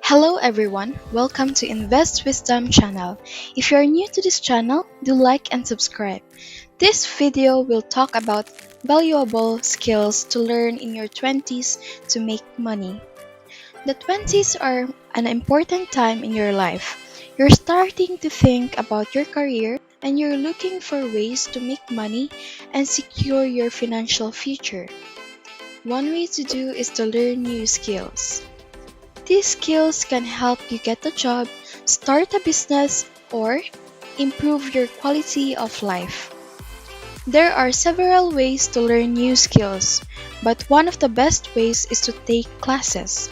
Hello everyone, welcome to Invest Wisdom channel. If you are new to this channel, do like and subscribe. This video will talk about valuable skills to learn in your 20s to make money. The 20s are an important time in your life. You're starting to think about your career and you're looking for ways to make money and secure your financial future. One way to do is to learn new skills. These skills can help you get a job, start a business, or improve your quality of life. There are several ways to learn new skills, but one of the best ways is to take classes.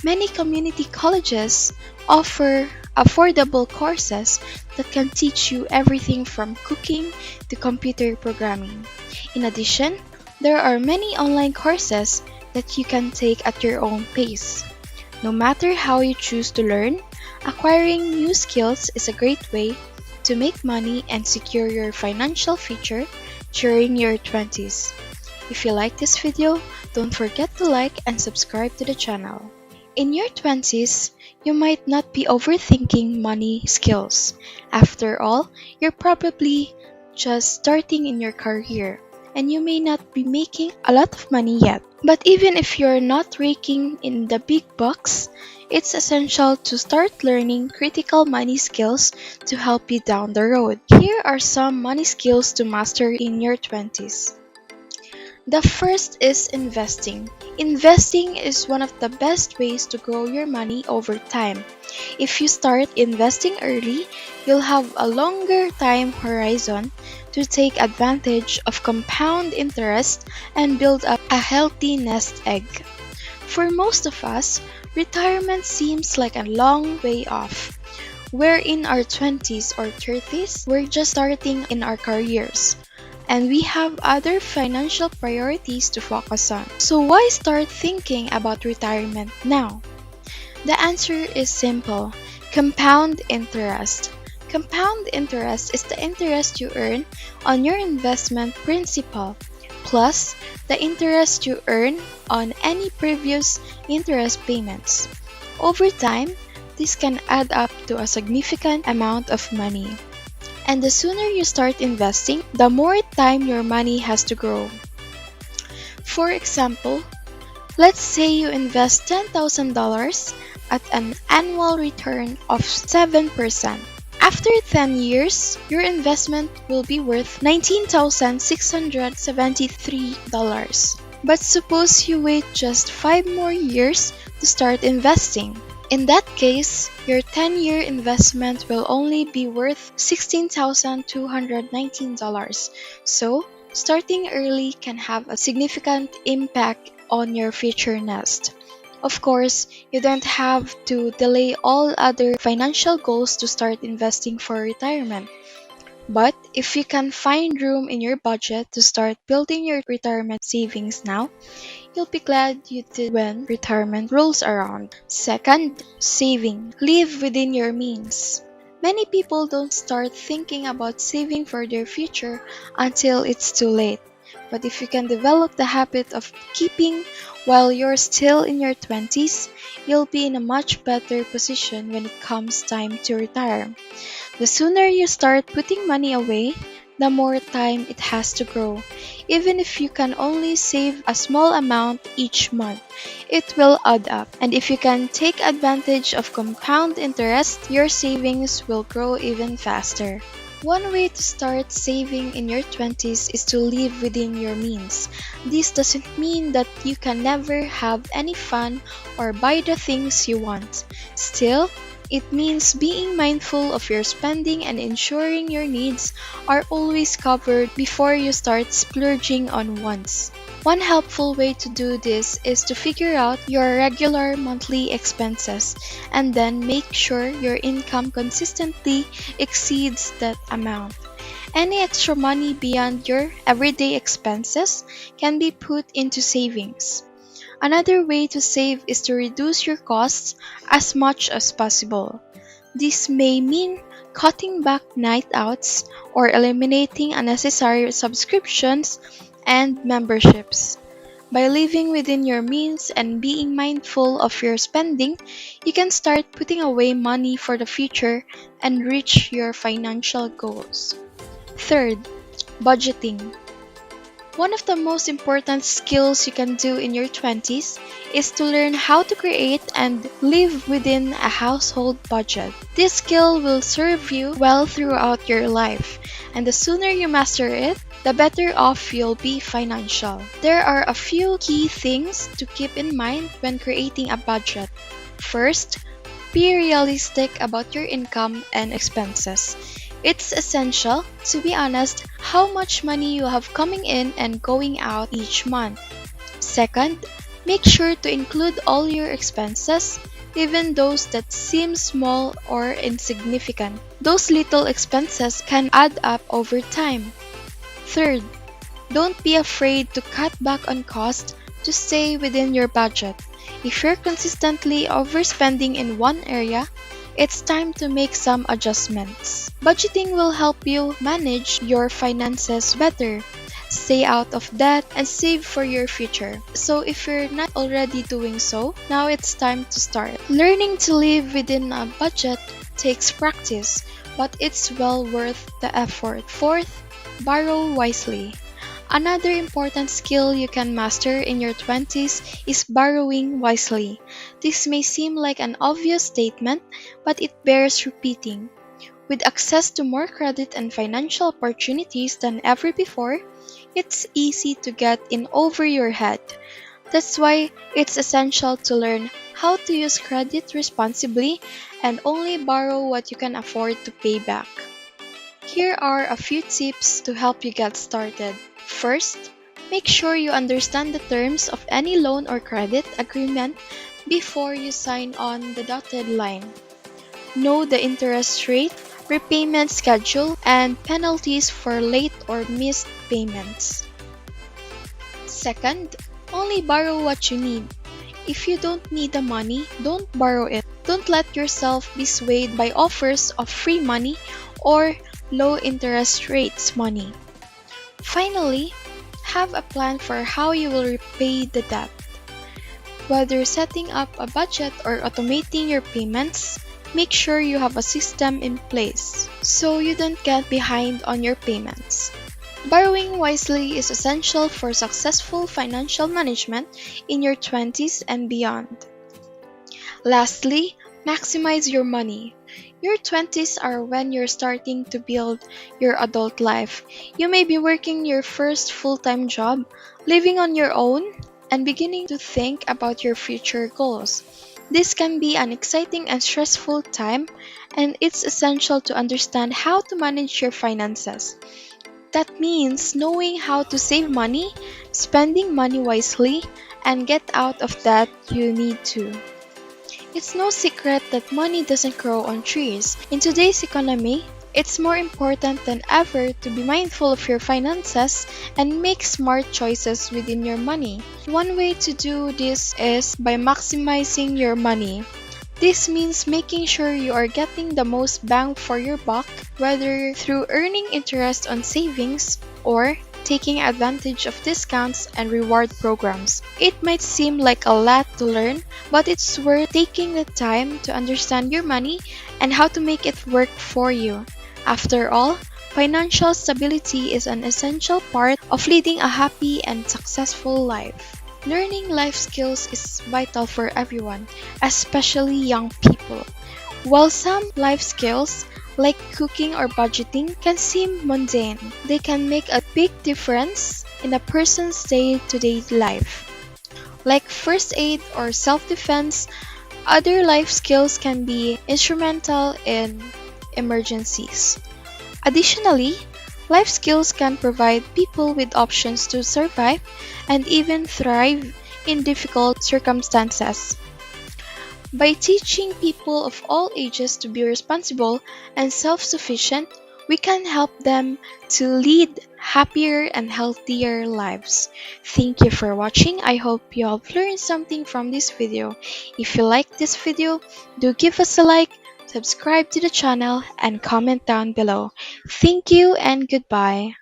Many community colleges offer affordable courses that can teach you everything from cooking to computer programming. In addition, there are many online courses that you can take at your own pace. No matter how you choose to learn, acquiring new skills is a great way to make money and secure your financial future during your 20s. If you like this video, don't forget to like and subscribe to the channel. In your 20s, you might not be overthinking money skills. After all, you're probably just starting in your career and you may not be making a lot of money yet. But even if you're not raking in the big bucks, it's essential to start learning critical money skills to help you down the road. Here are some money skills to master in your 20s. The first is investing. Investing is one of the best ways to grow your money over time. If you start investing early, you'll have a longer time horizon to take advantage of compound interest and build up a healthy nest egg. For most of us, retirement seems like a long way off. We're in our 20s or 30s, we're just starting in our careers, and we have other financial priorities to focus on. So why start thinking about retirement now? The answer is simple: compound interest. Compound interest is the interest you earn on your investment principal, plus the interest you earn on any previous interest payments. Over time, this can add up to a significant amount of money. And the sooner you start investing, the more time your money has to grow. For example, let's say you invest $10,000 at an annual return of 7%. After 10 years, your investment will be worth $19,673. But suppose you wait just 5 more years to start investing. In that case, your 10-year investment will only be worth $16,219. So, starting early can have a significant impact on your future nest. Of course, you don't have to delay all other financial goals to start investing for retirement. But if you can find room in your budget to start building your retirement savings now, you'll be glad you did when retirement rolls around. Second, saving. Live within your means. Many people don't start thinking about saving for their future until it's too late. But if you can develop the habit of keeping while you're still in your 20s, you'll be in a much better position when it comes time to retire. The sooner you start putting money away, the more time it has to grow. Even if you can only save a small amount each month, it will add up. And if you can take advantage of compound interest, your savings will grow even faster. One way to start saving in your 20s is to live within your means. This doesn't mean that you can never have any fun or buy the things you want. Still, it means being mindful of your spending and ensuring your needs are always covered before you start splurging on wants. One helpful way to do this is to figure out your regular monthly expenses and then make sure your income consistently exceeds that amount. Any extra money beyond your everyday expenses can be put into savings. Another way to save is to reduce your costs as much as possible. This may mean cutting back night outs or eliminating unnecessary subscriptions and memberships. By living within your means and being mindful of your spending, you can start putting away money for the future and reach your financial goals. Third, budgeting. One of the most important skills you can do in your 20s is to learn how to create and live within a household budget. This skill will serve you well throughout your life, and the sooner you master it, the better off you'll be financial. There are a few key things to keep in mind when creating a budget. First, be realistic about your income and expenses. It's essential to be honest how much money you have coming in and going out each month. Second, make sure to include all your expenses, even those that seem small or insignificant. Those little expenses can add up over time. Third, don't be afraid to cut back on costs to stay within your budget. If you're consistently overspending in one area, it's time to make some adjustments. Budgeting will help you manage your finances better, stay out of debt, and save for your future. So, if you're not already doing so, now it's time to start. Learning to live within a budget takes practice, but it's well worth the effort. Fourth, borrow wisely. Another important skill you can master in your 20s is borrowing wisely. This may seem like an obvious statement, but it bears repeating. With access to more credit and financial opportunities than ever before, it's easy to get in over your head. That's why it's essential to learn how to use credit responsibly and only borrow what you can afford to pay back. Here are a few tips to help you get started. First, make sure you understand the terms of any loan or credit agreement before you sign on the dotted line. Know the interest rate, repayment schedule, and penalties for late or missed payments. Second, only borrow what you need. If you don't need the money, don't borrow it. Don't let yourself be swayed by offers of free money or low interest rates money. Finally, have a plan for how you will repay the debt. Whether setting up a budget or automating your payments, make sure you have a system in place so you don't get behind on your payments. Borrowing wisely is essential for successful financial management in your 20s and beyond. Lastly, maximize your money. Your 20s are when you're starting to build your adult life. You may be working your first full-time job, living on your own, and beginning to think about your future goals. This can be an exciting and stressful time, and it's essential to understand how to manage your finances. That means knowing how to save money, spending money wisely, and get out of debt you need to. It's no secret that money doesn't grow on trees. In today's economy, it's more important than ever to be mindful of your finances and make smart choices within your money. One way to do this is by maximizing your money. This means making sure you are getting the most bang for your buck, whether through earning interest on savings or taking advantage of discounts and reward programs. It might seem like a lot to learn, but it's worth taking the time to understand your money and how to make it work for you. After all, financial stability is an essential part of leading a happy and successful life. Learning life skills is vital for everyone, especially young people. While some life skills, like cooking or budgeting, can seem mundane, they can make a big difference in a person's day-to-day life. Like first aid or self-defense, other life skills can be instrumental in emergencies. Additionally, life skills can provide people with options to survive and even thrive in difficult circumstances. By teaching people of all ages to be responsible and self-sufficient, we can help them to lead happier and healthier lives. Thank you for watching. I hope you have learned something from this video. If you like this video, do give us a like, subscribe to the channel, and comment down below. Thank you and goodbye.